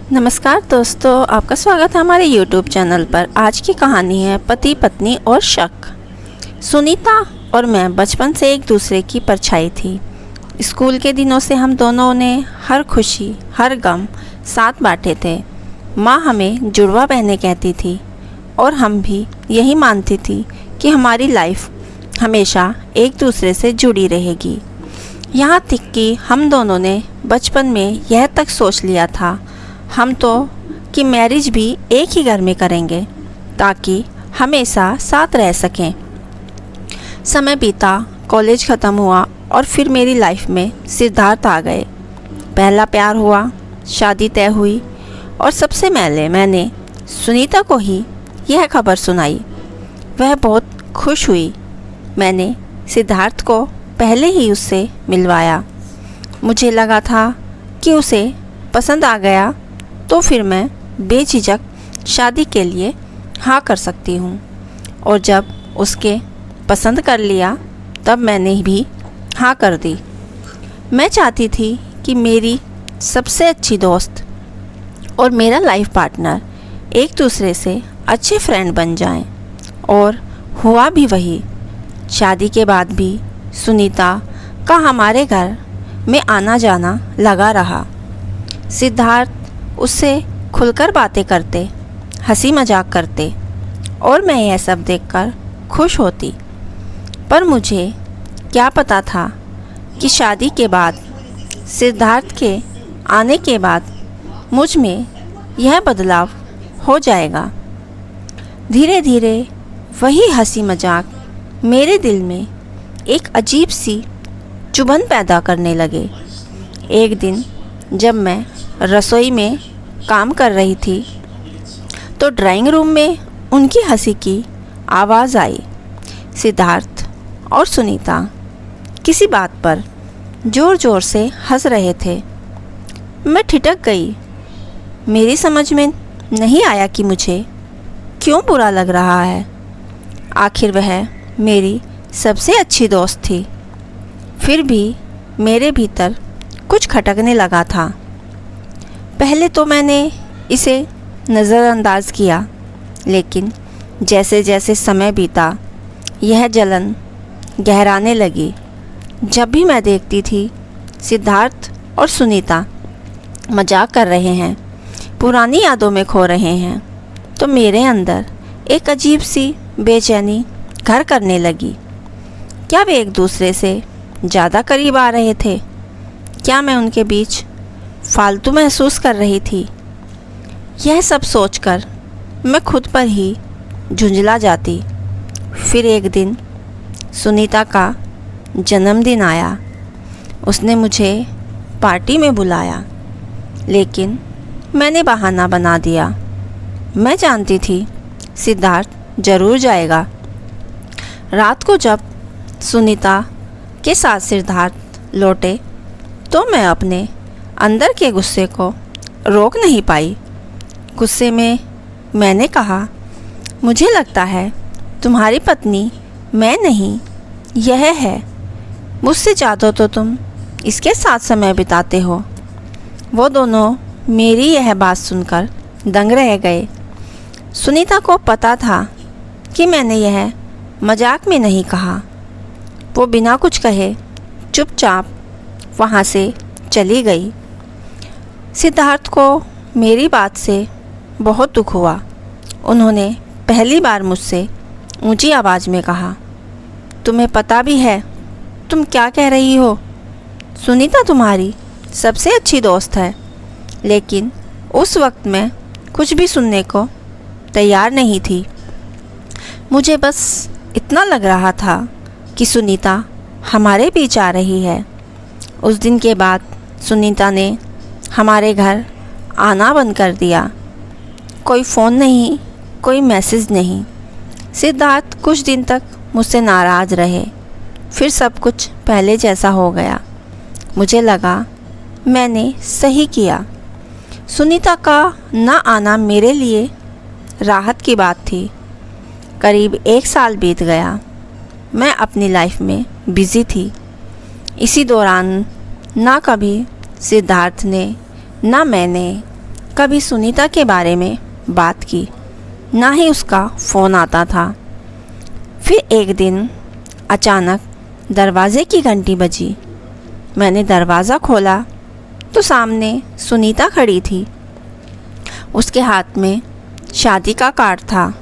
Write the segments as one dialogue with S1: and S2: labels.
S1: नमस्कार दोस्तों, आपका स्वागत है हमारे YouTube चैनल पर। आज की कहानी है पति पत्नी और शक। सुनीता और मैं बचपन से एक दूसरे की परछाई थी। स्कूल के दिनों से हम दोनों ने हर खुशी हर गम साथ बांटे थे। माँ हमें जुड़वा बहनें कहती थी और हम भी यही मानती थी कि हमारी लाइफ हमेशा एक दूसरे से जुड़ी रहेगी। यहाँ तक कि हम दोनों ने बचपन में यह तक सोच लिया था हम तो कि मैरिज भी एक ही घर में करेंगे ताकि हमेशा साथ रह सकें। समय बीता, कॉलेज ख़त्म हुआ और फिर मेरी लाइफ में सिद्धार्थ आ गए। पहला प्यार हुआ, शादी तय हुई और सबसे पहले मैंने सुनीता को ही यह खबर सुनाई। वह बहुत खुश हुई। मैंने सिद्धार्थ को पहले ही उससे मिलवाया। मुझे लगा था कि उसे पसंद आ गया तो फिर मैं बेझिझक शादी के लिए हाँ कर सकती हूँ, और जब उसके पसंद कर लिया तब मैंने भी हाँ कर दी। मैं चाहती थी कि मेरी सबसे अच्छी दोस्त और मेरा लाइफ पार्टनर एक दूसरे से अच्छे फ्रेंड बन जाएं, और हुआ भी वही। शादी के बाद भी सुनीता का हमारे घर में आना जाना लगा रहा। सिद्धार्थ उससे खुलकर बातें करते, हंसी मजाक करते और मैं यह सब देखकर खुश होती। पर मुझे क्या पता था कि शादी के बाद, सिद्धार्थ के आने के बाद मुझ में यह बदलाव हो जाएगा। धीरे धीरे वही हंसी मजाक मेरे दिल में एक अजीब सी चुभन पैदा करने लगे। एक दिन जब मैं रसोई में काम कर रही थी तो ड्राइंग रूम में उनकी हंसी की आवाज़ आई। सिद्धार्थ और सुनीता किसी बात पर ज़ोर ज़ोर से हंस रहे थे। मैं ठिठक गई। मेरी समझ में नहीं आया कि मुझे क्यों बुरा लग रहा है। आखिर वह मेरी सबसे अच्छी दोस्त थी। फिर भी मेरे भीतर कुछ खटकने लगा था। पहले तो मैंने इसे नज़रअंदाज किया, लेकिन जैसे जैसे समय बीता यह जलन गहराने लगी। जब भी मैं देखती थी सिद्धार्थ और सुनीता मजाक कर रहे हैं, पुरानी यादों में खो रहे हैं, तो मेरे अंदर एक अजीब सी बेचैनी घर करने लगी। क्या वे एक दूसरे से ज़्यादा करीब आ रहे थे? क्या मैं उनके बीच फालतू महसूस कर रही थी? यह सब सोचकर मैं खुद पर ही झुंझला जाती। फिर एक दिन सुनीता का जन्मदिन आया। उसने मुझे पार्टी में बुलाया, लेकिन मैंने बहाना बना दिया। मैं जानती थी सिद्धार्थ ज़रूर जाएगा। रात को जब सुनीता के साथ सिद्धार्थ लौटे तो मैं अपने अंदर के गुस्से को रोक नहीं पाई। गुस्से में मैंने कहा, मुझे लगता है तुम्हारी पत्नी मैं नहीं, यह है। मुझसे ज़्यादा तो तुम इसके साथ समय बिताते हो। वो दोनों मेरी यह बात सुनकर दंग रह गए। सुनीता को पता था कि मैंने यह मजाक में नहीं कहा। वो बिना कुछ कहे चुपचाप वहाँ से चली गई। सिद्धार्थ को मेरी बात से बहुत दुख हुआ। उन्होंने पहली बार मुझसे ऊंची आवाज़ में कहा, तुम्हें पता भी है तुम क्या कह रही हो? सुनीता तुम्हारी सबसे अच्छी दोस्त है। लेकिन उस वक्त मैं कुछ भी सुनने को तैयार नहीं थी। मुझे बस इतना लग रहा था कि सुनीता हमारे बीच आ रही है। उस दिन के बाद सुनीता ने हमारे घर आना बंद कर दिया। कोई फ़ोन नहीं, कोई मैसेज नहीं। सिद्धार्थ कुछ दिन तक मुझसे नाराज़ रहे। फिर सब कुछ पहले जैसा हो गया। मुझे लगा मैंने सही किया। सुनीता का न आना मेरे लिए राहत की बात थी। करीब 1 साल बीत गया। मैं अपनी लाइफ में बिज़ी थी। इसी दौरान ना कभी सिद्धार्थ ने ना मैंने कभी सुनीता के बारे में बात की, ना ही उसका फ़ोन आता था। फिर एक दिन अचानक दरवाज़े की घंटी बजी। मैंने दरवाज़ा खोला तो सामने सुनीता खड़ी थी। उसके हाथ में शादी का कार्ड था।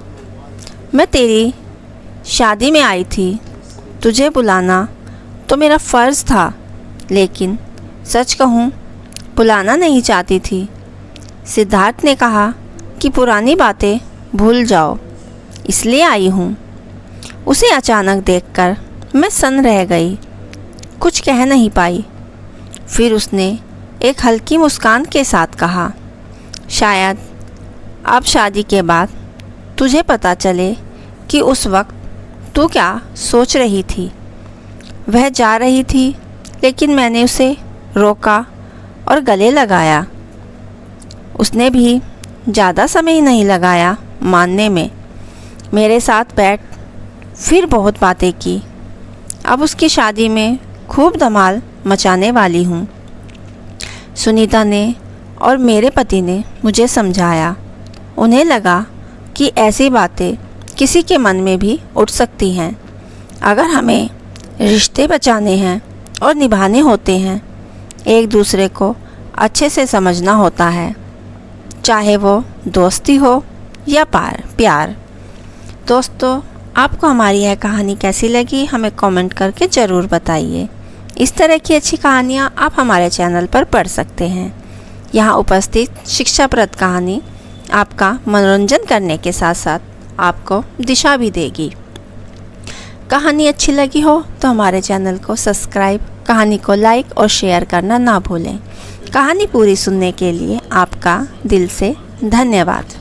S1: मैं तेरी शादी में आई थी, तुझे बुलाना तो मेरा फ़र्ज़ था, लेकिन सच कहूँ बुलाना नहीं चाहती थी। सिद्धार्थ ने कहा कि पुरानी बातें भूल जाओ, इसलिए आई हूँ। उसे अचानक देखकर मैं सन्न रह गई, कुछ कह नहीं पाई। फिर उसने एक हल्की मुस्कान के साथ कहा, शायद अब शादी के बाद तुझे पता चले कि उस वक्त तू क्या सोच रही थी। वह जा रही थी, लेकिन मैंने उसे रोका और गले लगाया। उसने भी ज़्यादा समय नहीं लगाया मानने में। मेरे साथ बैठ फिर बहुत बातें की। अब उसकी शादी में खूब धमाल मचाने वाली हूँ। सुनीता ने और मेरे पति ने मुझे समझाया। उन्हें लगा कि ऐसी बातें किसी के मन में भी उठ सकती हैं। अगर हमें रिश्ते बचाने हैं और निभाने होते हैं, एक दूसरे को अच्छे से समझना होता है, चाहे वो दोस्ती हो या प्यार। दोस्तों, आपको हमारी यह कहानी कैसी लगी हमें कमेंट करके ज़रूर बताइए। इस तरह की अच्छी कहानियाँ आप हमारे चैनल पर पढ़ सकते हैं। यहाँ उपस्थित शिक्षाप्रद कहानी आपका मनोरंजन करने के साथ साथ आपको दिशा भी देगी। कहानी अच्छी लगी हो तो हमारे चैनल को सब्सक्राइब, कहानी को लाइक और शेयर करना ना भूलें। कहानी पूरी सुनने के लिए आपका दिल से धन्यवाद।